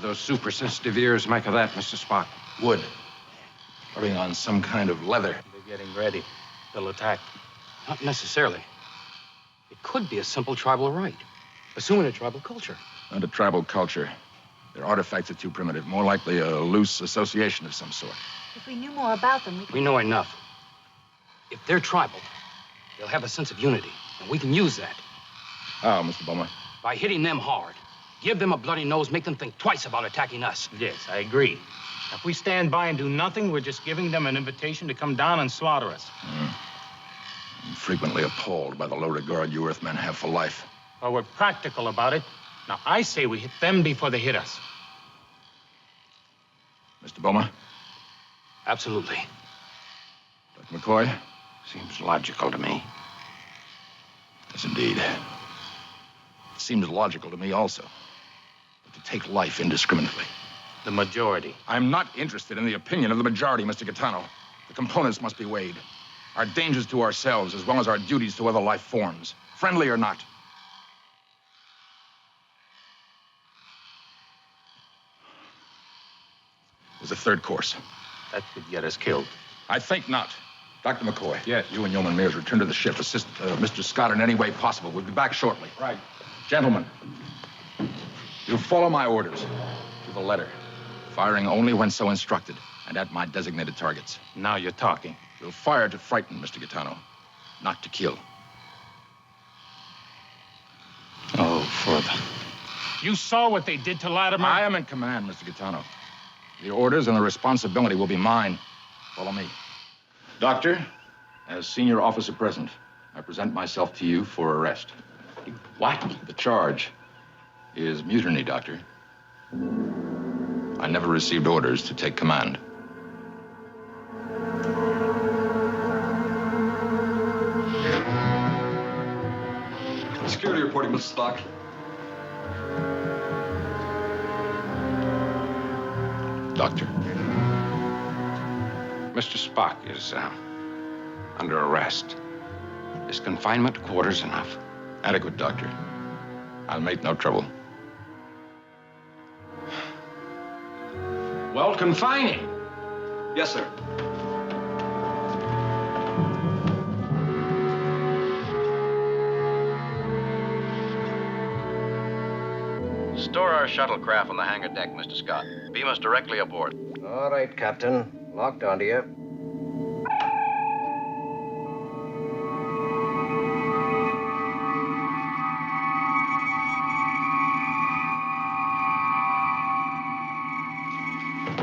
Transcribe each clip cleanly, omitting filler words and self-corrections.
those super-sensitive ears make of that, Mr. Spock? Wood. Putting on some kind of leather. They're getting ready. They'll attack. Not necessarily. It could be a simple tribal rite, assuming a tribal culture. Not a tribal culture. Their artifacts are too primitive. More likely a loose association of some sort. If we knew more about them, we could... We know enough. If they're tribal, they'll have a sense of unity, and we can use that. How, Mr. Bowman? By hitting them hard. Give them a bloody nose, make them think twice about attacking us. Yes, I agree. If we stand by and do nothing, we're just giving them an invitation to come down and slaughter us. I'm frequently appalled by the low regard you Earthmen have for life. Well, we're practical about it. Now, I say we hit them before they hit us. Mr. Bowman? Absolutely. Dr. McCoy? Seems logical to me. Yes, indeed. It seems logical to me also. But to take life indiscriminately. The majority. I'm not interested in the opinion of the majority, Mr. Gaetano. The components must be weighed. Our dangers to ourselves as well as our duties to other life forms. Friendly or not. There's a third course. That could get us killed. I think not. Dr. McCoy. Yes. You and Yeoman Mears return to the ship. Assist Mr. Scott in any way possible. We'll be back shortly. Right. Gentlemen, you'll follow my orders to the letter. Firing only when so instructed and at my designated targets. Now you're talking. You'll fire to frighten, Mr. Gaetano, not to kill. Oh, further. You saw what they did to Latimer? I am in command, Mr. Gaetano. The orders and the responsibility will be mine. Follow me. Doctor, as senior officer present, I present myself to you for arrest. What? The charge is mutiny, Doctor. I never received orders to take command. Security reporting, Mr. Spock. Doctor. Mr. Spock is under arrest. Is confinement quarters enough? Adequate, Doctor. I'll make no trouble. Well, confine him. Yes, sir. Store our shuttlecraft on the hangar deck, Mr. Scott. Beam us directly aboard. All right, Captain. Locked onto you.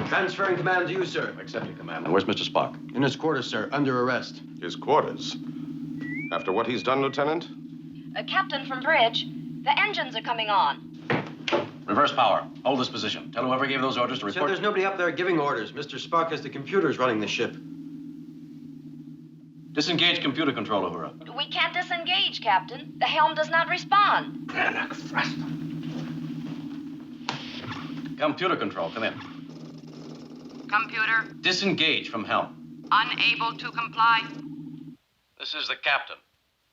Transferring command to you, sir. Accepting, Commander. Where's Mr. Spock? In his quarters, sir, under arrest. His quarters? After what he's done, Lieutenant? Captain from Bridge, the engines are coming on. Reverse power. Hold this position. Tell whoever gave those orders to Sir, report. there's nobody up there giving orders. Mr. Spock has the computers running the ship. Disengage computer control, Uhura. We can't disengage, Captain. The helm does not respond. Computer control, come in. Computer, Disengage from helm. unable to comply. This is the captain.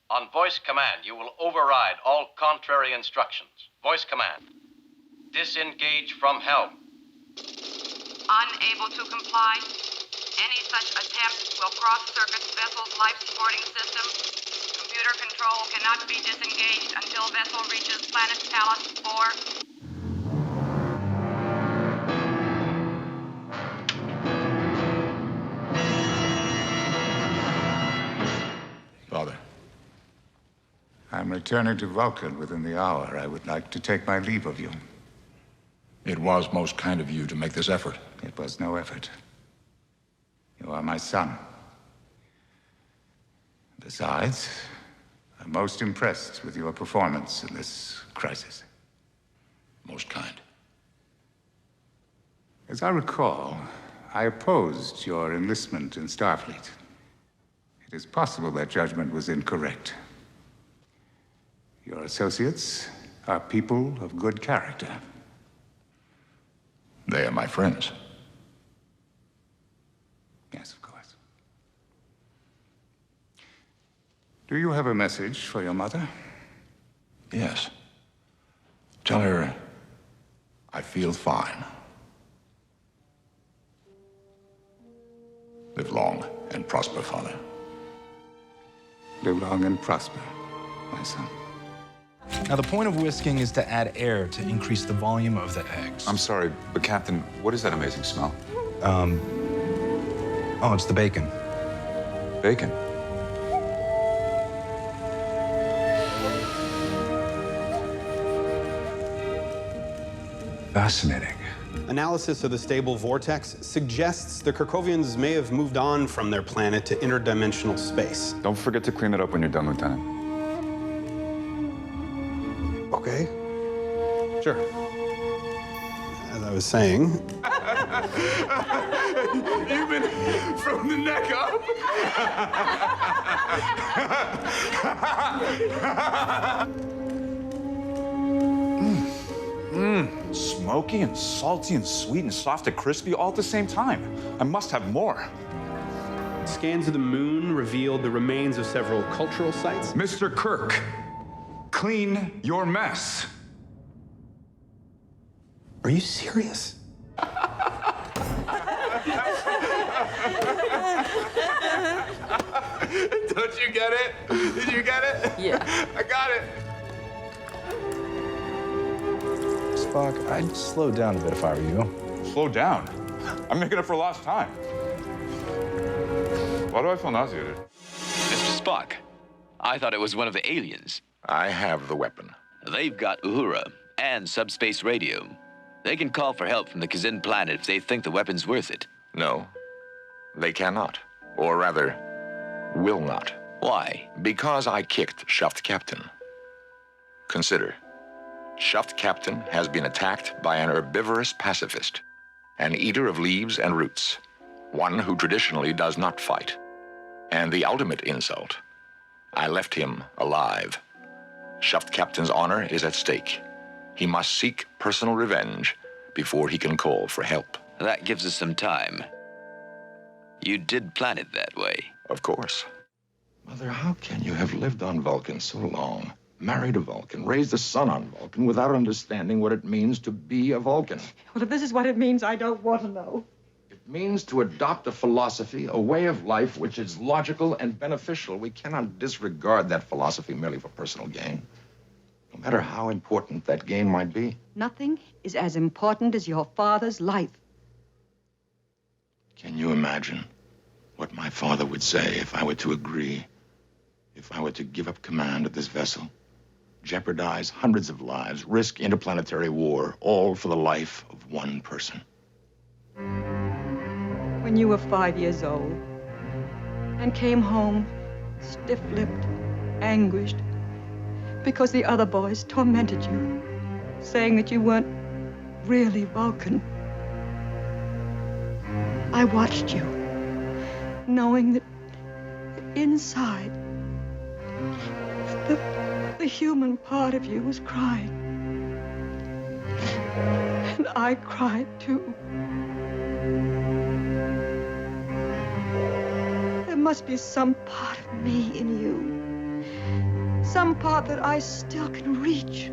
On voice command, you will override all contrary instructions. Voice command. Disengage from helm. Unable to comply. Any such attempt will cross-circuit vessel's life-supporting system. Computer control cannot be disengaged until vessel reaches planet Talos 4. Father. I'm returning to Vulcan within the hour. I would like to take my leave of you. It was most kind of you to make this effort. It was no effort. You are my son. Besides, I'm most impressed with your performance in this crisis. Most kind. As I recall, I opposed your enlistment in Starfleet. It is possible that judgment was incorrect. Your associates are people of good character. They are my friends. Yes, of course. Do you have a message for your mother? Yes. Tell her I feel fine. Live long and prosper, Father. Live long and prosper, my son. Now, the point of whisking is to add air to increase the volume of the eggs. I'm sorry, but Captain, what is that amazing smell? Oh, it's the bacon. Bacon. Fascinating. Analysis of the stable vortex suggests the Kirkovians may have moved on from their planet to interdimensional space. Don't forget to clean it up when you're done, Lieutenant. Okay. Sure. As I was saying... Even from the neck up? Smoky and salty and sweet and soft and crispy all at the same time. I must have more. Scans of the moon revealed the remains of several cultural sites. Mr. Kirk, clean your mess. Are you serious? Don't you get it? Did you get it? Yeah. I got it. Spock, I'd slow down a bit if I were you. Slow down. I'm making up for lost time. Why do I feel nauseated? Mr. Spock, I thought it was one of the aliens. I have the weapon. They've got Uhura and subspace radio. They can call for help from the Kazin planet if they think the weapon's worth it. No, they cannot. Or rather, will not. Why? Because I kicked Shaft Captain. Consider, Shaft Captain has been attacked by an herbivorous pacifist, an eater of leaves and roots, one who traditionally does not fight. And the ultimate insult, I left him alive. Shaft Captain's honor is at stake. He must seek personal revenge before he can call for help. That gives us some time. You did plan it that way. Of course. Mother, how can you have lived on Vulcan so long, married a Vulcan, raised a son on Vulcan, without understanding what it means to be a Vulcan? Well, if this is what it means, I don't want to know. It means to adopt a philosophy, a way of life which is logical and beneficial. We cannot disregard that philosophy merely for personal gain, no matter how important that gain might be. Nothing is as important as your father's life. Can you imagine what my father would say if I were to agree, if I were to give up command of this vessel, jeopardize hundreds of lives, risk interplanetary war, all for the life of one person? When you were 5 years old and came home stiff-lipped, anguished, because the other boys tormented you, saying that you weren't really Vulcan. I watched you, knowing that inside, the human part of you was crying. And I cried too. There must be some part of me in you. Some part that I still can reach.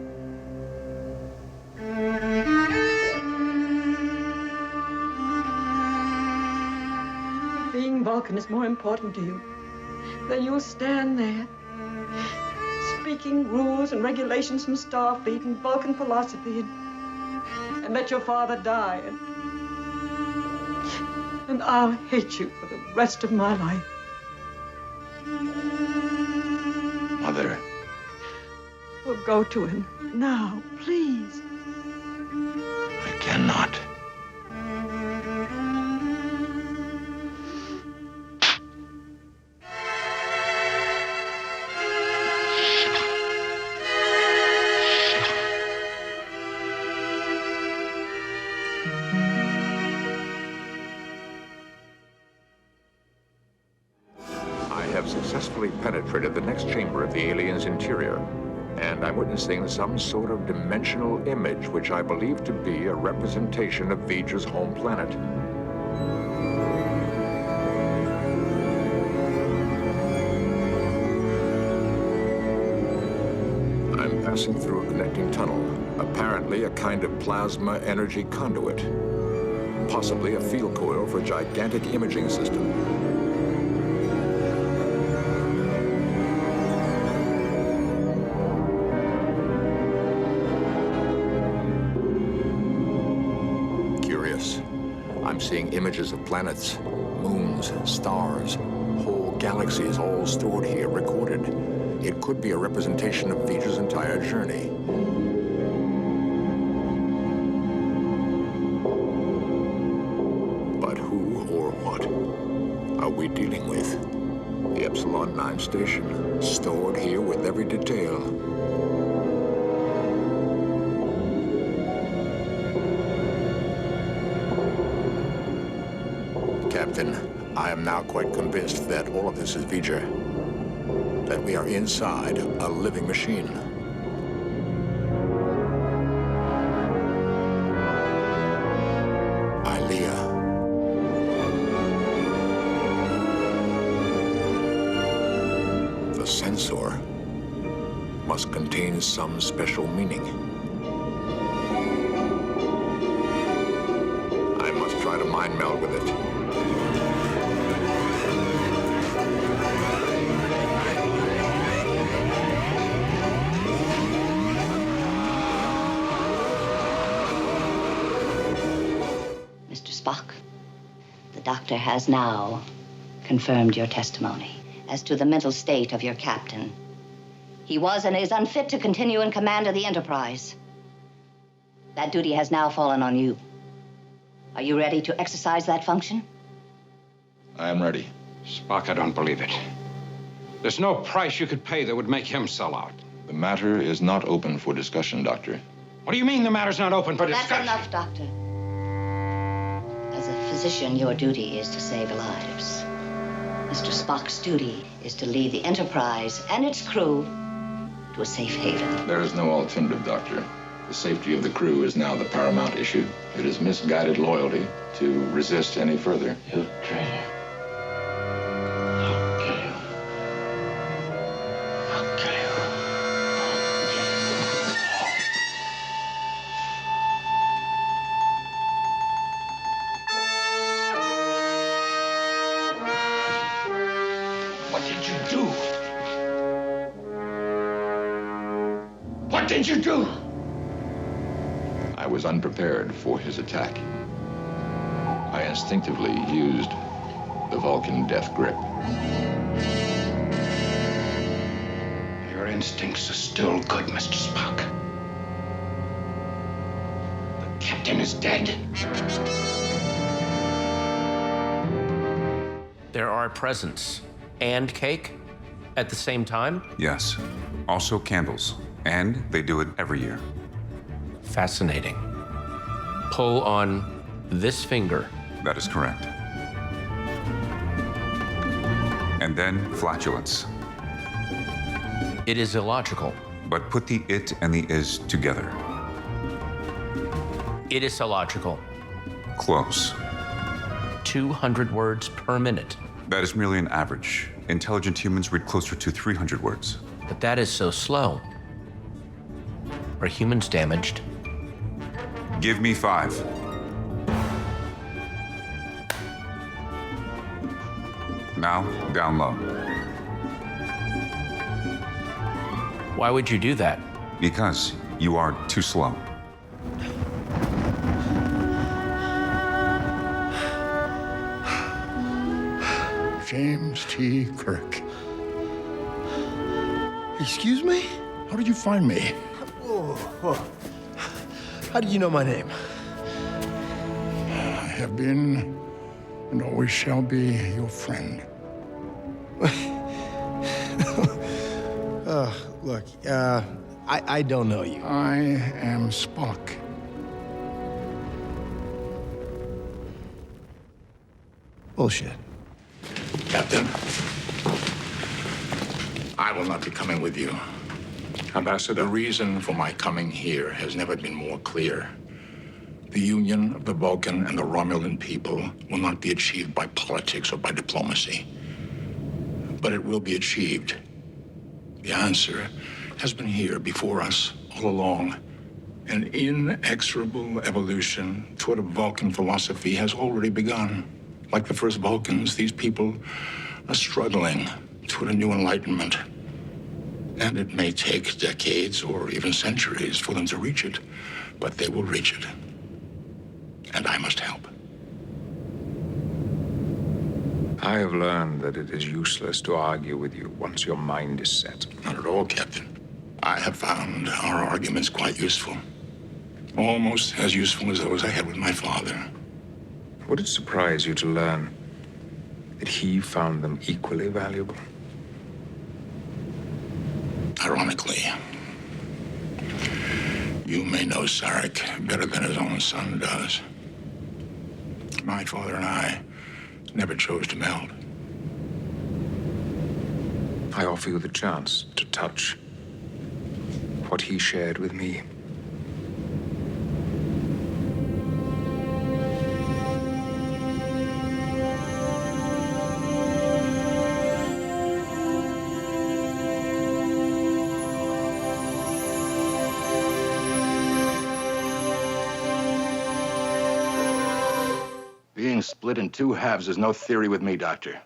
Being Vulcan is more important to you than you'll stand there speaking rules and regulations from Starfleet and Vulcan philosophy and let your father die and I'll hate you for the rest of my life. Mother. Well, go to him now, please. I cannot. Successfully penetrated the next chamber of the alien's interior, and I'm witnessing some sort of dimensional image which I believe to be a representation of Voyage's home planet. I'm passing through a connecting tunnel, Apparently a kind of plasma energy conduit. Possibly a field coil for a gigantic imaging system. Curious. I'm seeing images of planets, moons, stars, whole galaxies all stored here, recorded. It could be a representation of Voyage's entire journey. But who or what are we dealing with? The Epsilon 9 station, stored here with every detail. Captain, I am now quite convinced that all of this is Voyager. That we are inside a living machine. The sensor must contain some special meaning. I must try to mind meld with it. Mr. Spock, the doctor has now confirmed your testimony as to the mental state of your captain. He was and is unfit to continue in command of the Enterprise. That duty has now fallen on you. Are you ready to exercise that function? I am ready. Spock, I don't believe it. There's no price you could pay that would make him sell out. The matter is not open for discussion, Doctor. What do you mean the matter's not open for discussion? That's enough, Doctor. As a physician, your duty is to save lives. Mr. Spock's duty is to lead the Enterprise and its crew to a safe haven. There is no alternative, Doctor. The safety of the crew is now the paramount issue. It is misguided loyalty to resist any further. You traitor. I'll kill you. I'll kill you. What did you do? What did you do? I was unprepared for his attack. I instinctively used the Vulcan death grip. Your instincts are still good, Mr. Spock. The captain is dead. There are presents and cake at the same time? Yes. Also candles. And they do it every year. Fascinating. Pull on this finger. That is correct. And then flatulence. It is illogical. But put the it and the is together. It is illogical. Close. 200 words per minute. That is merely an average. Intelligent humans read closer to 300 words. But that is so slow. Are humans damaged? Give me 5. Now, down low. Why would you do that? Because you are too slow. James T. Kirk. Excuse me? How did you find me? How did you know my name? I have been and always shall be your friend. Look, I don't know you. I am Spock. Bullshit. Captain, I will not be coming with you. Ambassador, the reason for my coming here has never been more clear. The union of the Vulcan and the Romulan people will not be achieved by politics or by diplomacy. But it will be achieved. The answer has been here before us all along. An inexorable evolution toward a Vulcan philosophy has already begun. Like the first Vulcans, these people are struggling toward a new enlightenment. And it may take decades or even centuries for them to reach it, but they will reach it. And I must help. I have learned that it is useless to argue with you once your mind is set. Not at all, Captain. I have found our arguments quite useful. Almost as useful as those I had with my father. Would it surprise you to learn that he found them equally valuable? Ironically, you may know Sarek better than his own son does. My father and I never chose to meld. I offer you the chance to touch what he shared with me. Being split in two halves is no theory with me, Doctor.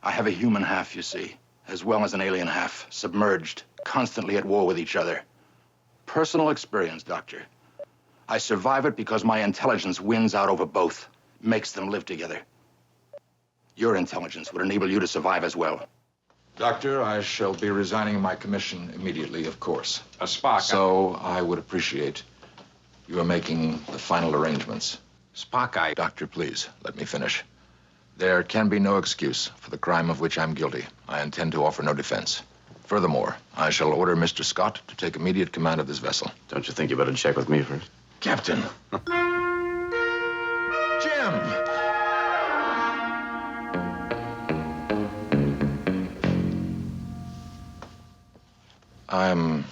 I have a human half, you see, as well as an alien half, submerged, constantly at war with each other. Personal experience, Doctor. I survive it because my intelligence wins out over both, makes them live together. Your intelligence would enable you to survive as well. Doctor, I shall be resigning my commission immediately, of course. Spock. So I would appreciate your making the final arrangements. Spock, Doctor, please, let me finish. There can be no excuse for the crime of which I'm guilty. I intend to offer no defense. Furthermore, I shall order Mr. Scott to take immediate command of this vessel. Don't you think you better check with me first? Captain! Jim! I'm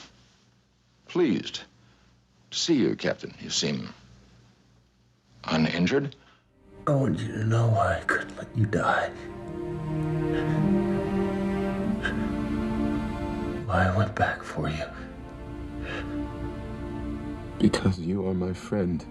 pleased to see you, Captain. You seem uninjured. I want you to know why I couldn't let you die. Why I went back for you. Because you are my friend.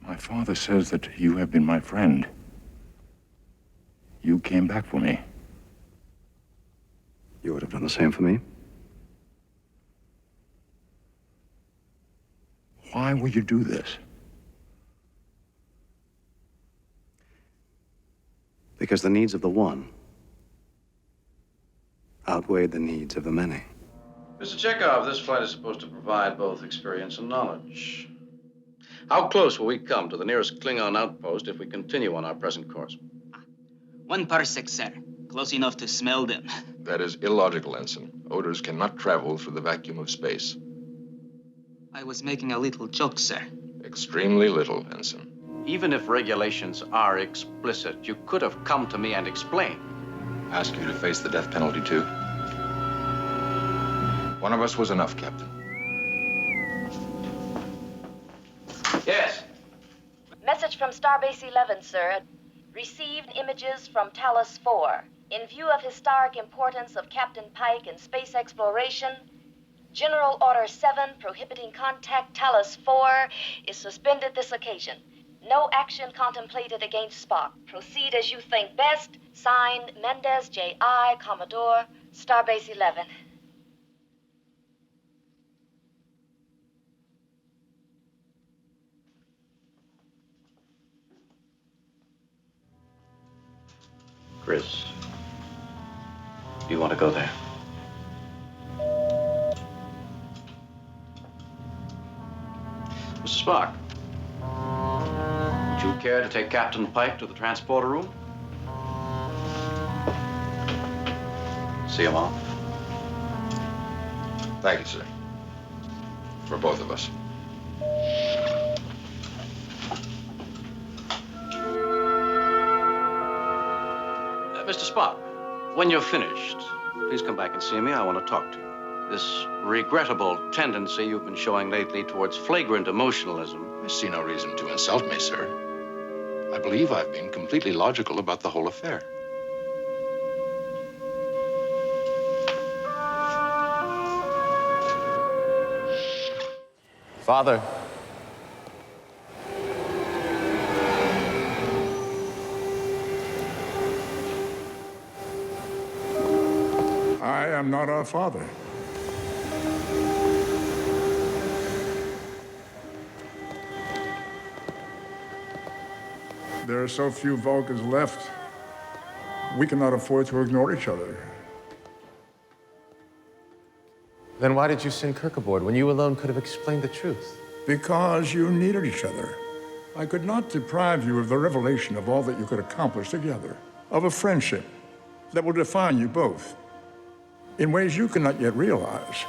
My father says that you have been my friend. You came back for me. You would have done the same for me? Why would you do this? Because the needs of the one outweighed the needs of the many. Mr. Chekhov, this flight is supposed to provide both experience and knowledge. How close will we come to the nearest Klingon outpost if we continue on our present course? 1 parsec, sir. Close enough to smell them. That is illogical, Ensign. Odors cannot travel through the vacuum of space. I was making a little joke, sir. Extremely little, Ensign. Even if regulations are explicit, you could have come to me and explained. Ask you to face the death penalty, too? One of us was enough, Captain. Yes. Message from Starbase 11, sir. Received images from Talos 4. In view of historic importance of Captain Pike in space exploration, General Order 7 prohibiting contact Talos 4 is suspended this occasion. No action contemplated against Spock. Proceed as you think best. Signed, Mendez J.I., Commodore, Starbase 11. Chris, do you want to go there? Mr. Spock, would you care to take Captain Pike to the transporter room? See him off? Thank you, sir. For both of us. Mr. Spock, when you're finished, please come back and see me. I want to talk to you. This regrettable tendency you've been showing lately towards flagrant emotionalism. I see no reason to insult me, sir. I believe I've been completely logical about the whole affair. Father. I am not our father. There are so few Vulcans left. We cannot afford to ignore each other. Then why did you send Kirk aboard when you alone could have explained the truth? Because you needed each other. I could not deprive you of the revelation of all that you could accomplish together, of a friendship that will define you both in ways you cannot yet realize.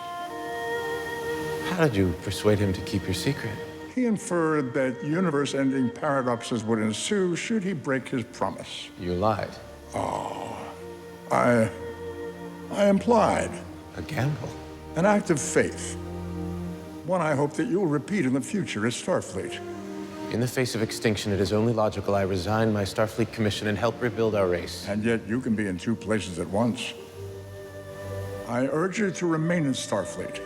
How did you persuade him to keep your secret? He inferred that universe-ending paradoxes would ensue should he break his promise. You lied. Oh, I implied. A gamble? An act of faith. One I hope that you'll repeat in the future at Starfleet. In the face of extinction, it is only logical I resign my Starfleet commission and help rebuild our race. And yet you can be in two places at once. I urge you to remain in Starfleet.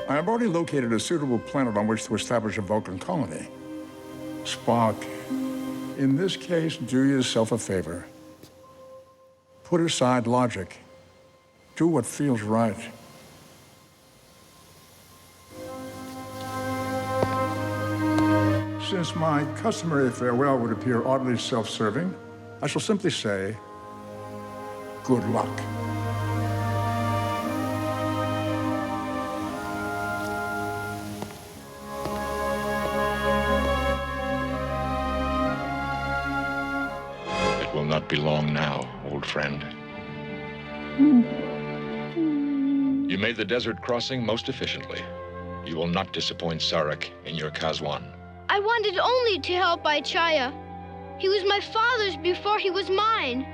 I have already located a suitable planet on which to establish a Vulcan colony. Spock, in this case, do yourself a favor. Put aside logic. Do what feels right. Since my customary farewell would appear oddly self-serving, I shall simply say, good luck. It will not be long now, old friend. You made the desert crossing most efficiently. You will not disappoint Sarek in your Kazwan. I wanted only to help Ichaya. He was my father's before he was mine.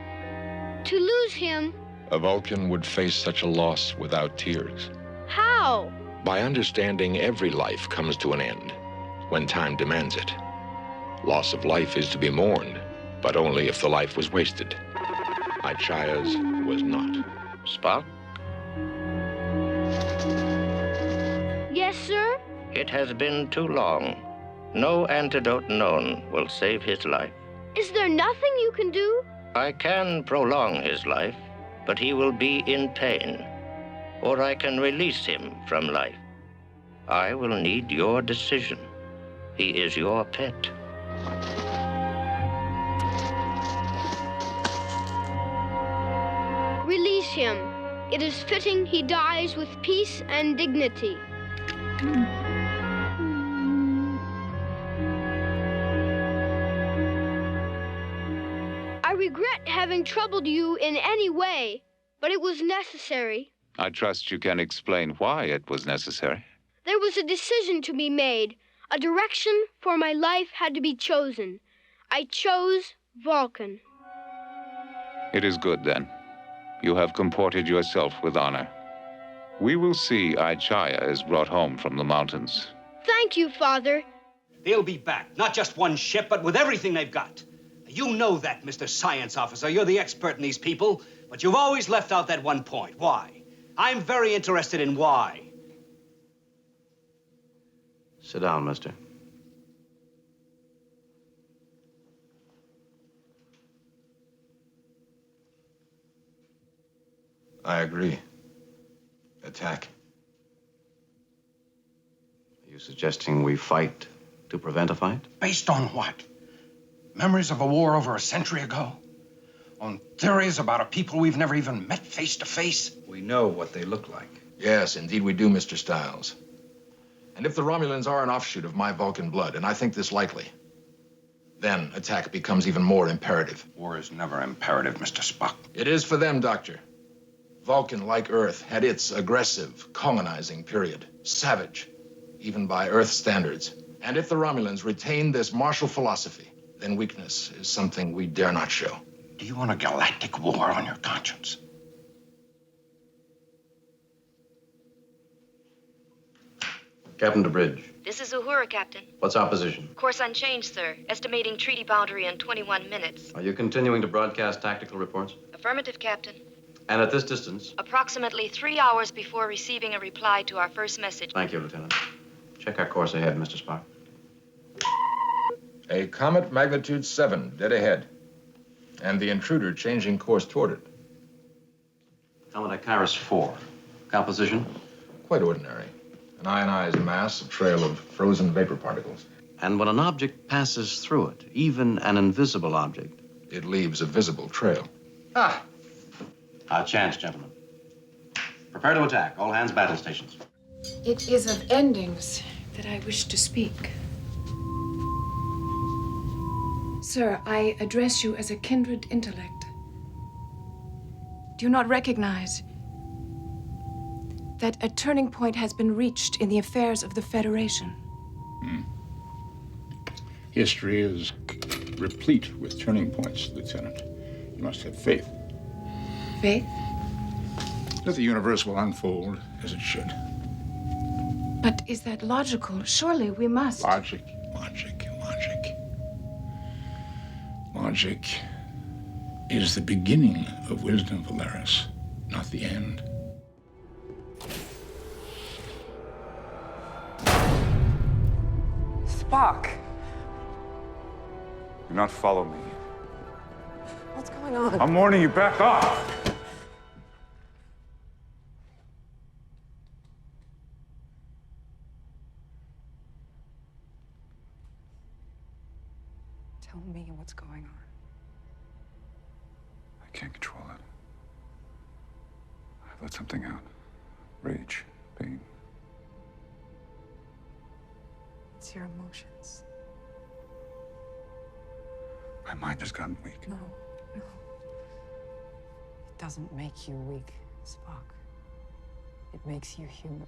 To lose him... A Vulcan would face such a loss without tears. How? By understanding every life comes to an end, when time demands it. Loss of life is to be mourned, but only if the life was wasted. Ichaya's was not. Spock? Yes, sir? It has been too long. No antidote known will save his life. Is there nothing you can do? I can prolong his life, but he will be in pain. Or I can release him from life. I will need your decision. He is your pet. Release him. It is fitting he dies with peace and dignity. I regret having troubled you in any way, but it was necessary. I trust you can explain why it was necessary. There was a decision to be made. A direction for my life had to be chosen. I chose Vulcan. It is good, then. You have comported yourself with honor. We will see Ichaya is brought home from the mountains. Thank you, Father. They'll be back, not just one ship, but with everything they've got. You know that, Mr. Science Officer. You're the expert in these people, but you've always left out that one point. Why? I'm very interested in why. Sit down, mister. I agree. Attack. Are you suggesting we fight to prevent a fight? Based on what? Memories of a war over a century ago? On theories about a people we've never even met face to face? We know what they look like. Yes, indeed we do, Mr. Stiles. And if the Romulans are an offshoot of my Vulcan blood, and I think this likely, then attack becomes even more imperative. War is never imperative, Mr. Spock. It is for them, Doctor. Vulcan, like Earth, had its aggressive, colonizing period. Savage, even by Earth standards. And if the Romulans retain this martial philosophy, then weakness is something we dare not show. Do you want a galactic war on your conscience? Captain DeBridge. This is Uhura, Captain. What's our position? Course unchanged, sir. Estimating treaty boundary in 21 minutes. Are you continuing to broadcast tactical reports? Affirmative, Captain. And at this distance? Approximately 3 hours before receiving a reply to our first message. Thank you, Lieutenant. Check our course ahead, Mr. Spock. A comet magnitude 7, dead ahead. And the intruder changing course toward it. Comet Icarus 4. Composition? Quite ordinary. An ionized mass, a trail of frozen vapor particles. And when an object passes through it, even an invisible object, it leaves a visible trail. Ah! Our chance, gentlemen. Prepare to attack. All hands battle stations. It is of endings that I wish to speak. Sir, I address you as a kindred intellect. Do you not recognize that a turning point has been reached in the affairs of the Federation? History is replete with turning points, Lieutenant. You must have faith. Faith? That the universe will unfold as it should. But is that logical? Surely we must. Logic. Logic is the beginning of wisdom, Valeris, not the end. Spock! Do not follow me. What's going on? I'm warning you, back off! Tell me what's going on. I can't control it. I've let something out. Rage, pain. It's your emotions. My mind has gotten weak. No. It doesn't make you weak, Spock. It makes you human.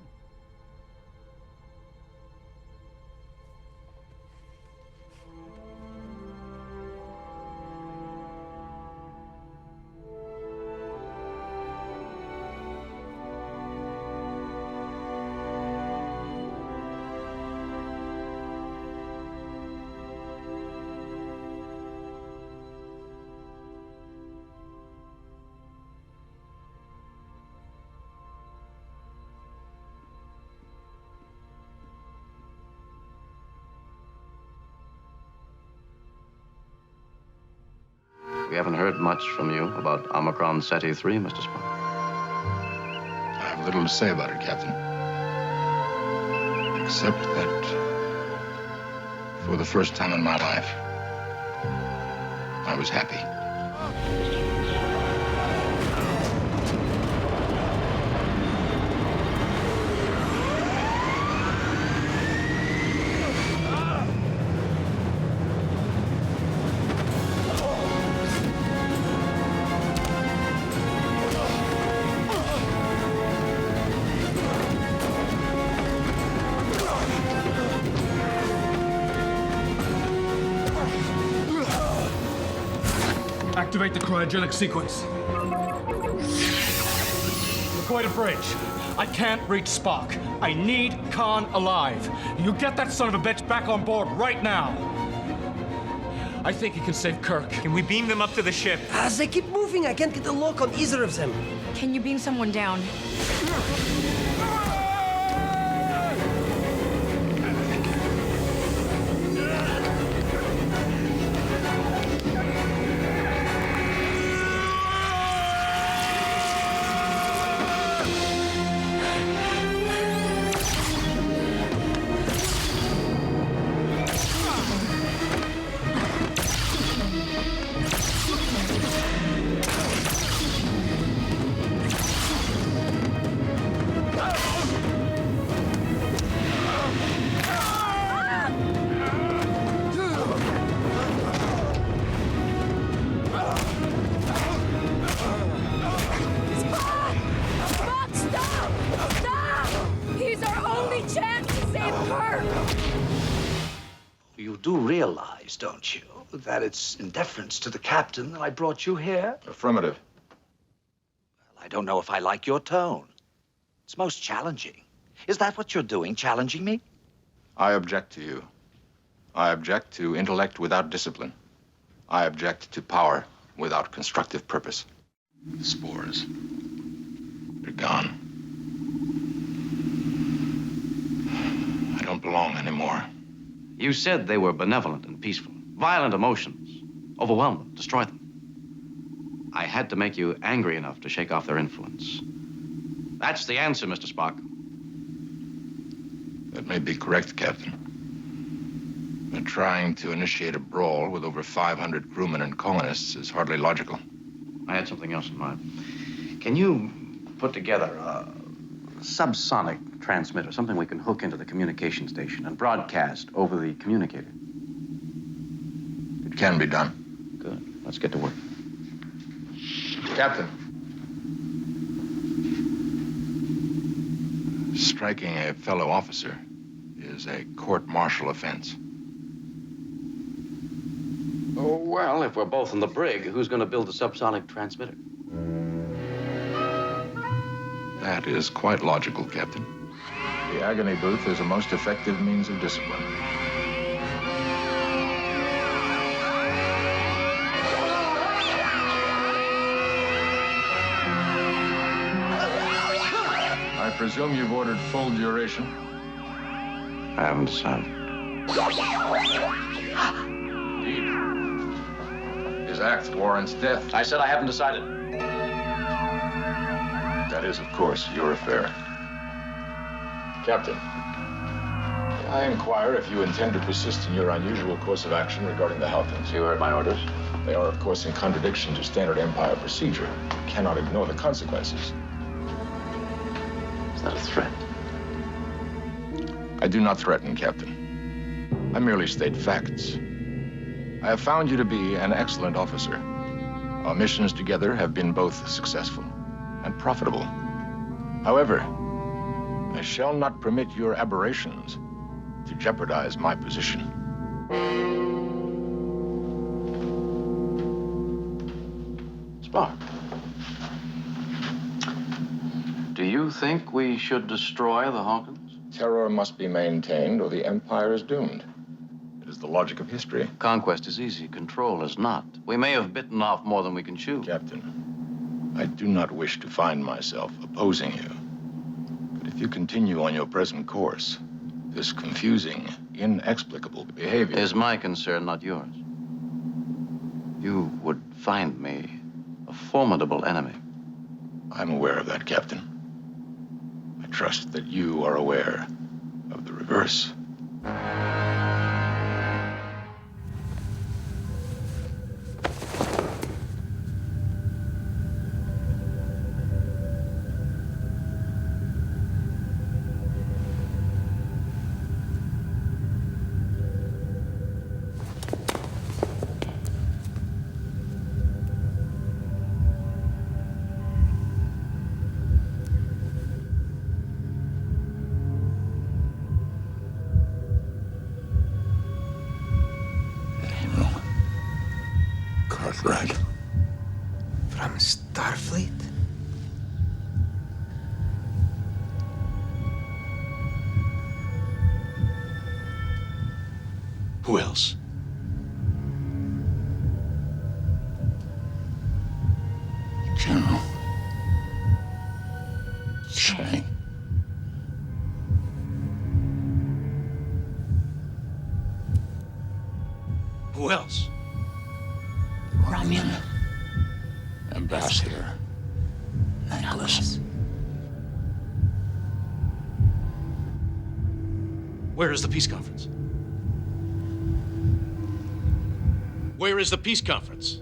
haven't heard much from you about Omicron Ceti 3, Mr. Spock. I have little to say about it, Captain. Except that for the first time in my life, I was happy. Activate the cryogenic sequence. We're quite a bridge. I can't reach Spock. I need Khan alive. You get that son of a bitch back on board right now. I think he can save Kirk. Can we beam them up to the ship? As they keep moving, I can't get a lock on either of them. Can you beam someone down? Don't you, that it's in deference to the captain that I brought you here? Affirmative. Well, I don't know if I like your tone. It's most challenging. Is that what you're doing, challenging me? I object to you. I object to intellect without discipline. I object to power without constructive purpose. The spores, they're gone. I don't belong anymore. You said they were benevolent and peaceful. Violent emotions. Overwhelm them, destroy them. I had to make you angry enough to shake off their influence. That's the answer, Mr. Spock. That may be correct, Captain. But trying to initiate a brawl with over 500 crewmen and colonists is hardly logical. I had something else in mind. Can you put together a subsonic transmitter, something we can hook into the communication station and broadcast over the communicator? It can be done. Good. Let's get to work. Captain. Striking a fellow officer is a court-martial offense. Oh, well, if we're both in the brig, who's going to build the subsonic transmitter? That is quite logical, Captain. The agony booth is a most effective means of discipline. I presume you've ordered full duration? I haven't decided. Indeed. His act warrants death. I said I haven't decided. That is, of course, your affair. Captain, may I inquire if you intend to persist in your unusual course of action regarding the Halkins? You heard my orders. They are, of course, in contradiction to standard Empire procedure. You cannot ignore the consequences. Is that a threat? I do not threaten, Captain. I merely state facts. I have found you to be an excellent officer. Our missions together have been both successful and profitable. However, I shall not permit your aberrations to jeopardize my position. Spock, do you think we should destroy the Hawkins? Terror must be maintained or the Empire is doomed. It is the logic of history. Conquest is easy, control is not. We may have bitten off more than we can chew. Captain, I do not wish to find myself opposing you. But if you continue on your present course, this confusing, inexplicable behavior is my concern, not yours. You would find me a formidable enemy. I'm aware of that, Captain. I trust that you are aware of the reverse. Right. From Starfleet? Who else? General Chang. Who else? Romulan Ambassador Nicholas. Where is the peace conference? Where is the peace conference?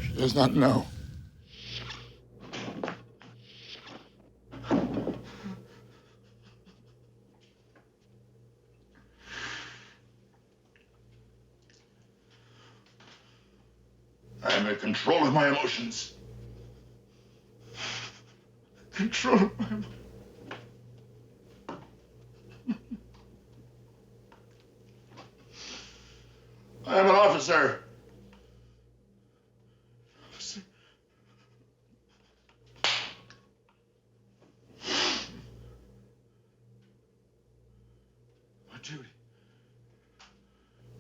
She does not know. I am in control of my emotions. Control of my emotions. I am an officer.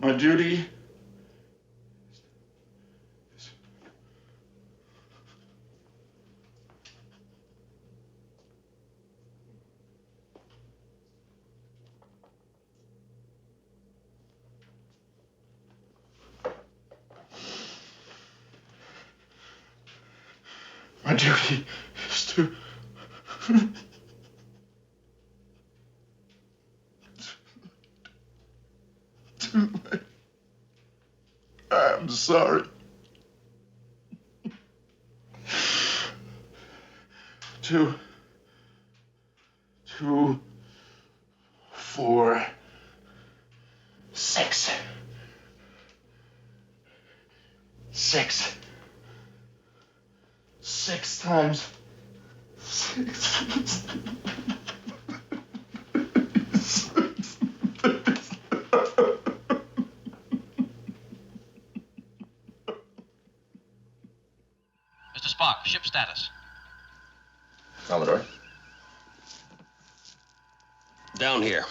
My duty is to I'm sorry. 2, 4, 6. 6. 6 times 6. Mr. Spock, ship status. Commodore. Down here.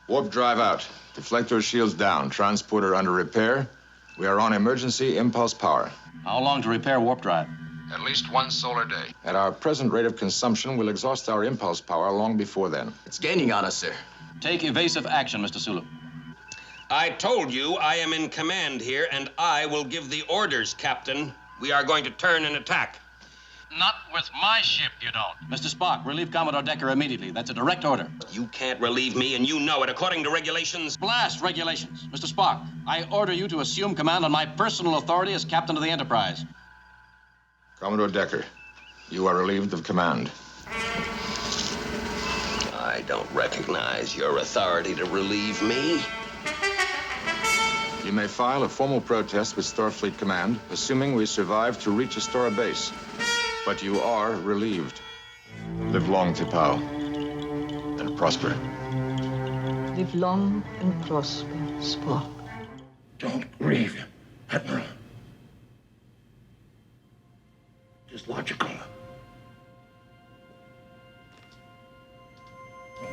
Warp drive out. Deflector shields down. Transporter under repair. We are on emergency impulse power. How long to repair warp drive? At least 1 solar day. At our present rate of consumption, we'll exhaust our impulse power long before then. It's gaining on us, sir. Take evasive action, Mr. Sulu. I told you I am in command here, and I will give the orders, Captain. We are going to turn and attack. Not with my ship, you don't. Mr. Spock, relieve Commodore Decker immediately. That's a direct order. You can't relieve me, and you know it. According to regulations... Blast regulations. Mr. Spock, I order you to assume command on my personal authority as captain of the Enterprise. Commodore Decker, you are relieved of command. I don't recognize your authority to relieve me. You may file a formal protest with Starfleet Command, assuming we survive to reach a star base. But you are relieved. Live long, T'Pau, and prosper. Live long and prosper, Spock. Don't grieve, Admiral. It is logical.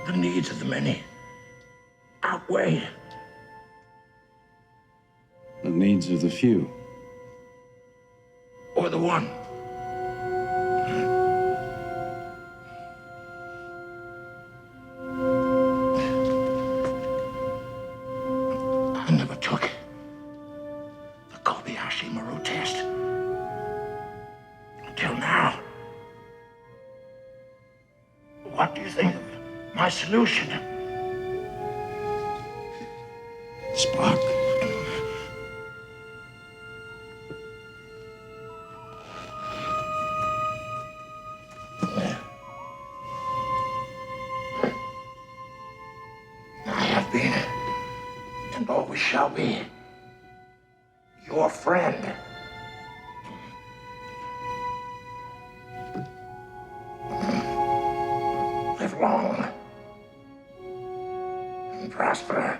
The needs of the many outweigh The needs of the few. or the one. I never took the Kobayashi Maru test until now. What do you think of my solution? Spock. I have been, and always shall be, your friend. Live long and prosper.